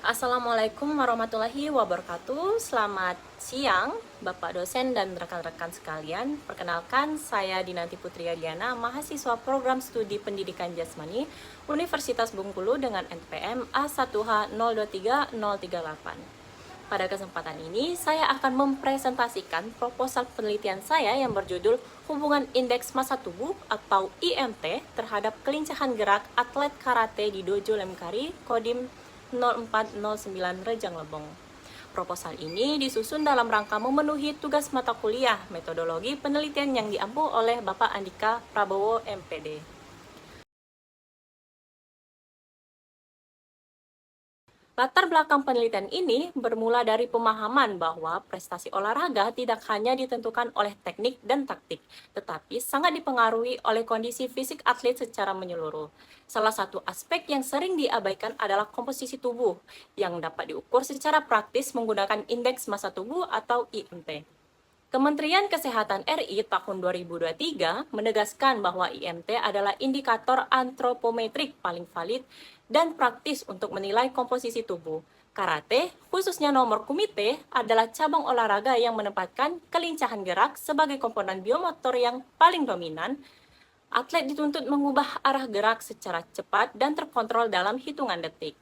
Assalamualaikum warahmatullahi wabarakatuh. Selamat siang, Bapak dosen dan rekan-rekan sekalian. Perkenalkan, saya Dinanti Putri Adiana, mahasiswa program studi pendidikan jasmani Universitas Bengkulu dengan NPM A1H023038. Pada kesempatan ini, saya akan mempresentasikan proposal penelitian saya yang berjudul Hubungan Indeks Massa Tubuh atau IMT terhadap kelincahan gerak atlet karate di Dojo Lemkari, Kodim 0409 Rejang Lebong. Proposal ini disusun dalam rangka memenuhi tugas mata kuliah metodologi penelitian yang diampu oleh Bapak Andika Prabowo, MPD. Latar belakang penelitian ini bermula dari pemahaman bahwa prestasi olahraga tidak hanya ditentukan oleh teknik dan taktik, tetapi sangat dipengaruhi oleh kondisi fisik atlet secara menyeluruh. Salah satu aspek yang sering diabaikan adalah komposisi tubuh, yang dapat diukur secara praktis menggunakan indeks massa tubuh atau IMT. Kementerian Kesehatan RI tahun 2023 menegaskan bahwa IMT adalah indikator antropometrik paling valid dan praktis untuk menilai komposisi tubuh. Karate, khususnya nomor kumite, adalah cabang olahraga yang menempatkan kelincahan gerak sebagai komponen biomotor yang paling dominan. Atlet dituntut mengubah arah gerak secara cepat dan terkontrol dalam hitungan detik.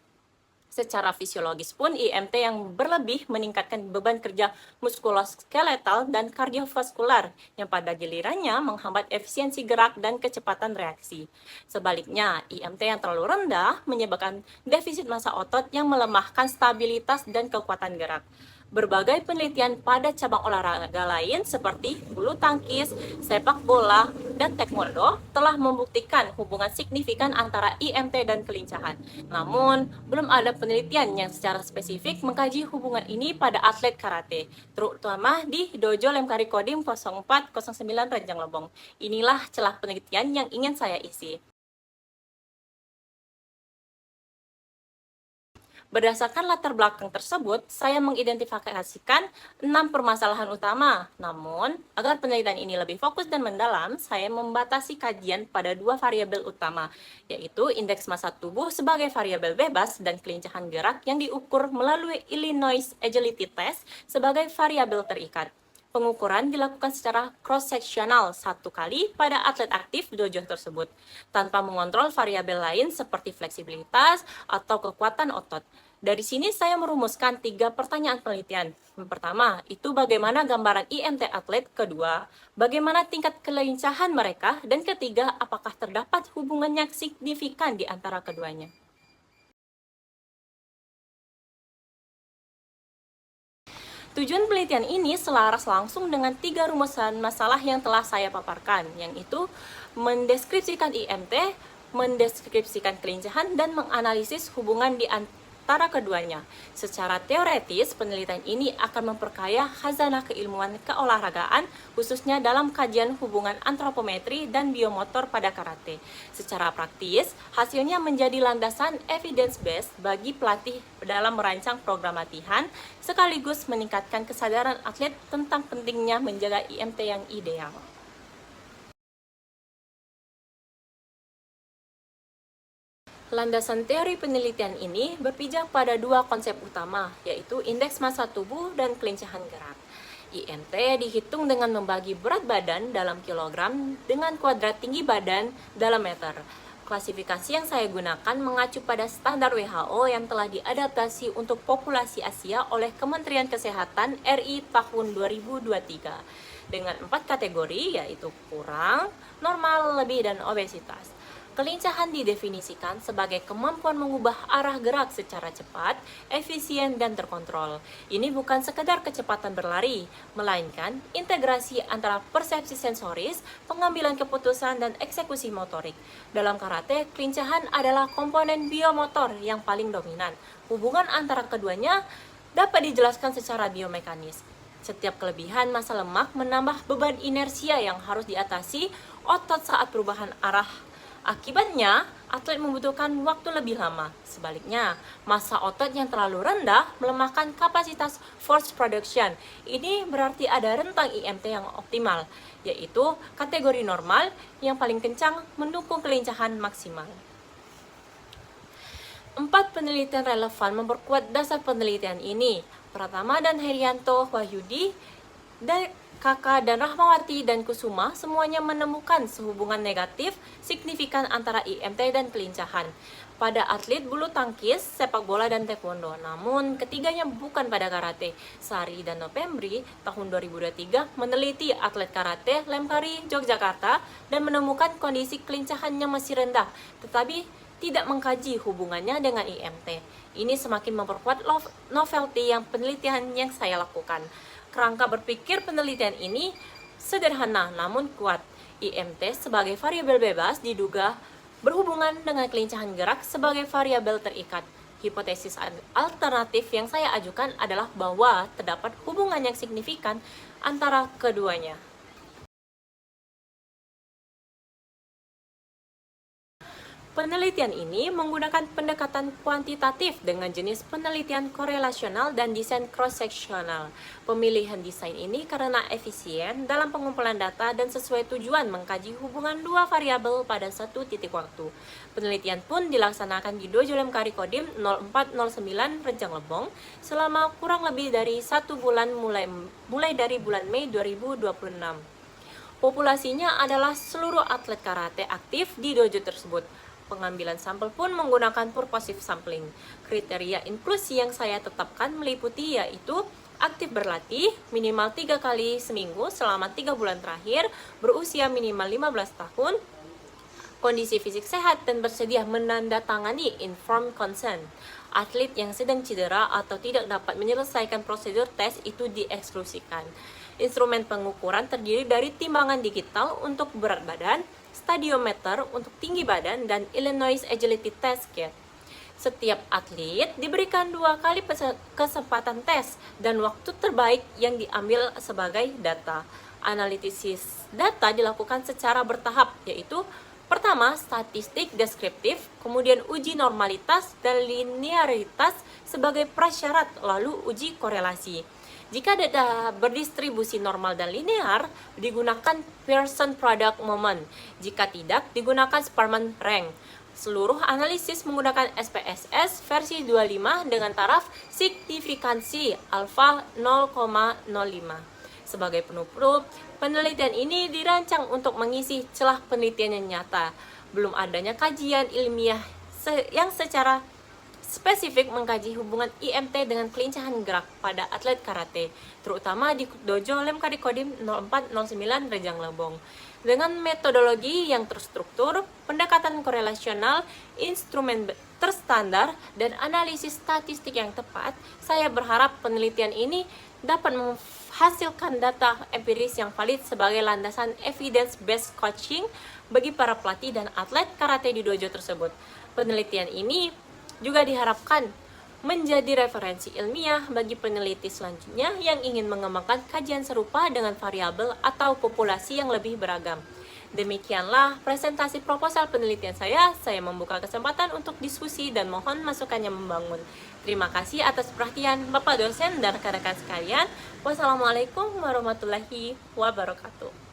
Secara fisiologis pun, IMT yang berlebih meningkatkan beban kerja muskuloskeletal dan kardiovaskular yang pada gilirannya menghambat efisiensi gerak dan kecepatan reaksi. Sebaliknya, IMT yang terlalu rendah menyebabkan defisit massa otot yang melemahkan stabilitas dan kekuatan gerak. Berbagai penelitian pada cabang olahraga lain seperti bulu tangkis, sepak bola, dan taekwondo telah membuktikan hubungan signifikan antara IMT dan kelincahan. Namun, belum ada penelitian yang secara spesifik mengkaji hubungan ini pada atlet karate, terutama di Dojo Lemkari Kodim 0409 Rejang Lebong. Inilah celah penelitian yang ingin saya isi. Berdasarkan latar belakang tersebut, saya mengidentifikasikan 6 permasalahan utama. Namun, agar penelitian ini lebih fokus dan mendalam, saya membatasi kajian pada 2 variabel utama, yaitu indeks massa tubuh sebagai variabel bebas dan kelincahan gerak yang diukur melalui Illinois Agility Test sebagai variabel terikat. Pengukuran dilakukan secara cross-sectional 1 kali pada atlet aktif dojo tersebut, tanpa mengontrol variabel lain seperti fleksibilitas atau kekuatan otot. Dari sini saya merumuskan 3 pertanyaan penelitian. Yang pertama, itu bagaimana gambaran IMT atlet. Kedua, bagaimana tingkat kelincahan mereka. Dan ketiga, apakah terdapat hubungan yang signifikan di antara keduanya. Tujuan penelitian ini selaras langsung dengan 3 rumusan masalah yang telah saya paparkan, yang itu mendeskripsikan IMT, mendeskripsikan kelincahan, dan menganalisis hubungan di antara keduanya. Secara teoretis, penelitian ini akan memperkaya khazanah keilmuan keolahragaan, khususnya dalam kajian hubungan antropometri dan biomotor pada karate. Secara praktis, hasilnya menjadi landasan evidence-based bagi pelatih dalam merancang program latihan, sekaligus meningkatkan kesadaran atlet tentang pentingnya menjaga IMT yang ideal. Landasan teori penelitian ini berpijak pada 2 konsep utama, yaitu indeks massa tubuh dan kelincahan gerak. IMT dihitung dengan membagi berat badan dalam kilogram dengan kuadrat tinggi badan dalam meter. Klasifikasi yang saya gunakan mengacu pada standar WHO yang telah diadaptasi untuk populasi Asia oleh Kementerian Kesehatan RI tahun 2023 dengan 4 kategori, yaitu kurang, normal, lebih, dan obesitas. Kelincahan didefinisikan sebagai kemampuan mengubah arah gerak secara cepat, efisien, dan terkontrol. Ini bukan sekedar kecepatan berlari, melainkan integrasi antara persepsi sensoris, pengambilan keputusan, dan eksekusi motorik. Dalam karate, kelincahan adalah komponen biomotor yang paling dominan. Hubungan antara keduanya dapat dijelaskan secara biomekanis. Setiap kelebihan massa lemak menambah beban inersia yang harus diatasi otot saat perubahan arah. Akibatnya, atlet membutuhkan waktu lebih lama. Sebaliknya, massa otot yang terlalu rendah melemahkan kapasitas force production. Ini berarti ada rentang IMT yang optimal, yaitu kategori normal yang paling kencang mendukung kelincahan maksimal. 4 penelitian relevan memperkuat dasar penelitian ini. Pratama dan Herianto, Wahyudi, dan Kakak dan Rahmawati dan Kusuma semuanya menemukan sehubungan negatif signifikan antara IMT dan kelincahan pada atlet bulu tangkis, sepak bola, dan taekwondo. Namun, ketiganya bukan pada karate. Sari dan Novembri tahun 2023 meneliti atlet karate Lemkari, Yogyakarta dan menemukan kondisi kelincahannya masih rendah, tetapi tidak mengkaji hubungannya dengan IMT. Ini semakin memperkuat novelty yang penelitian yang saya lakukan. Kerangka berpikir penelitian ini sederhana namun kuat. IMT sebagai variabel bebas diduga berhubungan dengan kelincahan gerak sebagai variabel terikat. Hipotesis alternatif yang saya ajukan adalah bahwa terdapat hubungan yang signifikan antara keduanya. Penelitian ini menggunakan pendekatan kuantitatif dengan jenis penelitian korelasional dan desain cross-sectional. Pemilihan desain ini karena efisien dalam pengumpulan data dan sesuai tujuan mengkaji hubungan dua variabel pada satu titik waktu. Penelitian pun dilaksanakan di Dojo Lemkari Kodim 0409 Rejang Lebong selama kurang lebih dari 1 bulan mulai dari bulan Mei 2026. Populasinya adalah seluruh atlet karate aktif di dojo tersebut. Pengambilan sampel pun menggunakan purposive sampling. Kriteria inklusi yang saya tetapkan meliputi yaitu aktif berlatih minimal 3 kali seminggu selama 3 bulan terakhir, berusia minimal 15 tahun, kondisi fisik sehat dan bersedia menandatangani informed consent. Atlet yang sedang cedera atau tidak dapat menyelesaikan prosedur tes itu dieksklusikan. Instrumen pengukuran terdiri dari timbangan digital untuk berat badan, stadiometer untuk tinggi badan, dan Illinois Agility Test Kit. Setiap atlet diberikan 2 kali kesempatan tes dan waktu terbaik yang diambil sebagai data. Analisis data dilakukan secara bertahap, yaitu pertama statistik deskriptif, kemudian uji normalitas dan linearitas sebagai prasyarat, lalu uji korelasi. Jika data berdistribusi normal dan linear, digunakan Pearson Product Moment. Jika tidak, digunakan Sparman Rank. Seluruh analisis menggunakan SPSS versi 25 dengan taraf signifikansi alfa 0,05. Sebagai penutup, penelitian ini dirancang untuk mengisi celah penelitian yang nyata. Belum adanya kajian ilmiah yang secara spesifik mengkaji hubungan IMT dengan kelincahan gerak pada atlet karate, terutama di Dojo Lemkari Kodim 0409 Rejang Lebong. Dengan metodologi yang terstruktur, pendekatan korelasional, instrumen terstandar, dan analisis statistik yang tepat, saya berharap penelitian ini dapat menghasilkan data empiris yang valid sebagai landasan evidence-based coaching bagi para pelatih dan atlet karate di dojo tersebut. Penelitian ini juga diharapkan menjadi referensi ilmiah bagi peneliti selanjutnya yang ingin mengembangkan kajian serupa dengan variabel atau populasi yang lebih beragam. Demikianlah presentasi proposal penelitian saya. Saya membuka kesempatan untuk diskusi dan mohon masukannya membangun. Terima kasih atas perhatian Bapak dosen dan rekan-rekan sekalian. Wassalamualaikum warahmatullahi wabarakatuh.